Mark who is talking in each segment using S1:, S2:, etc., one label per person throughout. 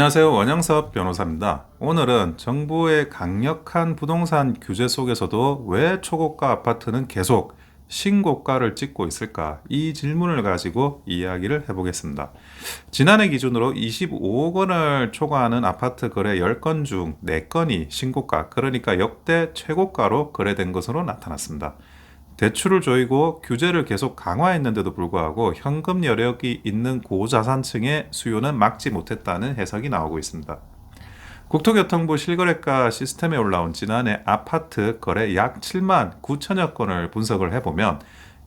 S1: 안녕하세요. 원영섭 변호사입니다. 오늘은 정부의 강력한 부동산 규제 속에서도 왜 초고가 아파트는 계속 신고가를 찍고 있을까? 이 질문을 가지고 이야기를 해보겠습니다. 지난해 기준으로 25억 원을 초과하는 아파트 거래 10건 중 4건이 신고가, 그러니까 역대 최고가로 거래된 것으로 나타났습니다. 대출을 조이고 규제를 계속 강화했는데도 불구하고 현금 여력이 있는 고자산층의 수요는 막지 못했다는 해석이 나오고 있습니다. 국토교통부 실거래가 시스템에 올라온 지난해 아파트 거래 약 7만 9천여 건을 분석을 해보면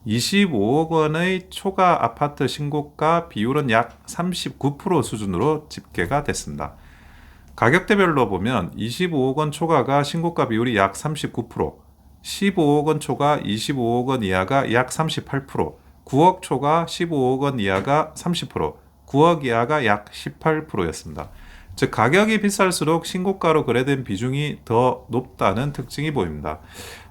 S1: 25억 원의 초과 아파트 신고가 비율은 약 39% 수준으로 집계가 됐습니다. 가격대별로 보면 25억 원 초과가 신고가 비율이 약 39%, 15억 원 초과 25억 원 이하가 약 38%, 9억 초과 15억 원 이하가 30%, 9억 이하가 약 18%였습니다. 즉 가격이 비쌀수록 신고가로 거래된 비중이 더 높다는 특징이 보입니다.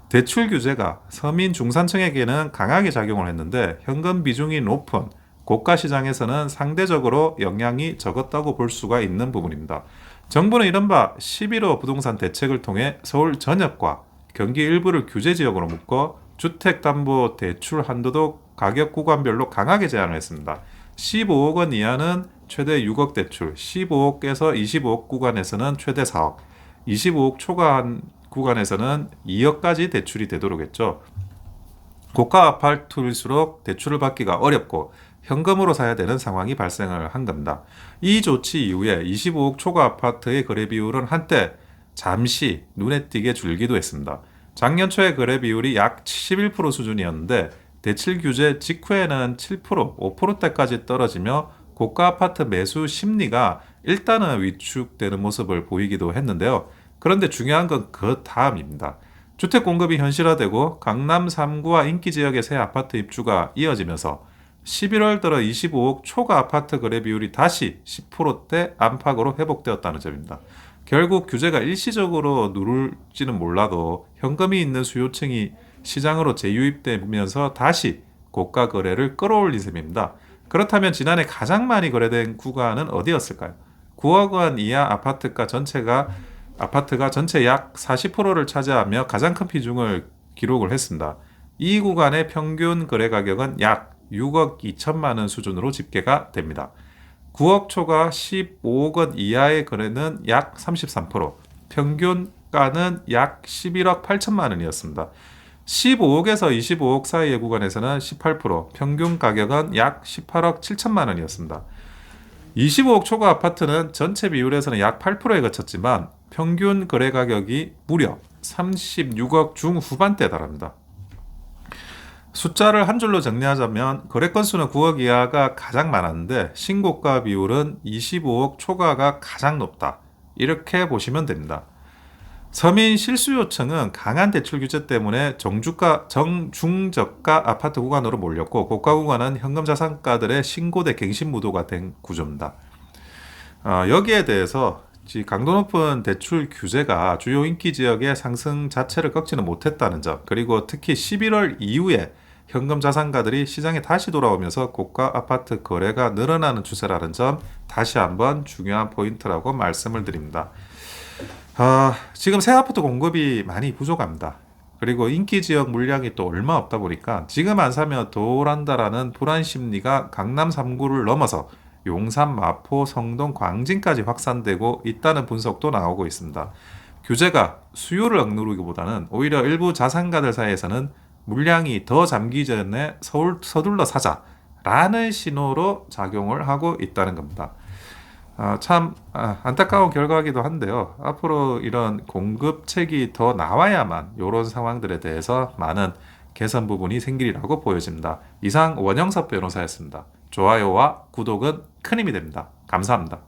S1: 대출 규제가 서민 중산층에게는 강하게 작용을 했는데 현금 비중이 높은 고가 시장에서는 상대적으로 영향이 적었다고 볼 수가 있는 부분입니다. 정부는 이른바 11호 부동산 대책을 통해 서울 전역과 경기 일부를 규제 지역으로 묶어 주택담보대출 한도도 가격 구간별로 강하게 제한을 했습니다. 15억 원 이하는 최대 6억 대출, 15억에서 25억 구간에서는 최대 4억, 25억 초과한 구간에서는 2억까지 대출이 되도록 했죠. 고가 아파트일수록 대출을 받기가 어렵고 현금으로 사야 되는 상황이 발생을 한 겁니다. 이 조치 이후에 25억 초과 아파트의 거래 비율은 한때 잠시 눈에 띄게 줄기도 했습니다. 작년 초에 거래 비율이 약 71% 수준이었는데 대출 규제 직후에는 7%, 5%대까지 떨어지며 고가 아파트 매수 심리가 일단은 위축되는 모습을 보이기도 했는데요. 그런데 중요한 건 그 다음입니다. 주택 공급이 현실화되고 강남 3구와 인기 지역의 새 아파트 입주가 이어지면서 11월 들어 25억 초과 아파트 거래 비율이 다시 10%대 안팎으로 회복되었다는 점입니다. 결국 규제가 일시적으로 누를지는 몰라도 현금이 있는 수요층이 시장으로 재유입되면서 다시 고가 거래를 끌어올린 셈입니다. 그렇다면 지난해 가장 많이 거래된 구간은 어디였을까요? 9억 원 이하 아파트가 전체 약 40%를 차지하며 가장 큰 비중을 기록을 했습니다. 이 구간의 평균 거래 가격은 약 6억 2천만 원 수준으로 집계가 됩니다. 9억 초과 15억 원 이하의 거래는 약 33%, 평균가는 약 11억 8천만 원이었습니다. 15억에서 25억 사이의 구간에서는 18%, 평균 가격은 약 18억 7천만 원이었습니다. 25억 초과 아파트는 전체 비율에서는 약 8%에 그쳤지만 평균 거래 가격이 무려 36억 중후반대에 달합니다. 숫자를 한 줄로 정리하자면 거래 건수는 9억 이하가 가장 많았는데 신고가 비율은 25억 초과가 가장 높다. 이렇게 보시면 됩니다. 서민 실수요층은 강한 대출 규제 때문에 정중저가 아파트 구간으로 몰렸고 고가 구간은 현금자산가들의 신고대 갱신무도가 된 구조입니다. 여기에 대해서 강도 높은 대출 규제가 주요 인기 지역의 상승 자체를 꺾지는 못했다는 점, 그리고 특히 11월 이후에 현금 자산가들이 시장에 다시 돌아오면서 고가 아파트 거래가 늘어나는 추세라는 점 다시 한번 중요한 포인트라고 말씀을 드립니다. 지금 새 아파트 공급이 많이 부족합니다. 그리고 인기 지역 물량이 또 얼마 없다 보니까 지금 안 사면 더 오란다라는 불안 심리가 강남 3구를 넘어서 용산, 마포, 성동, 광진까지 확산되고 있다는 분석도 나오고 있습니다. 규제가 수요를 억누르기보다는 오히려 일부 자산가들 사이에서는 물량이 더 잠기 전에 서둘러 사자라는 신호로 작용을 하고 있다는 겁니다. 참 안타까운 결과이기도 한데요. 앞으로 이런 공급책이 더 나와야만 이런 상황들에 대해서 많은 개선 부분이 생기리라고 보여집니다. 이상 원영섭 변호사였습니다. 좋아요와 구독은 큰 힘이 됩니다. 감사합니다.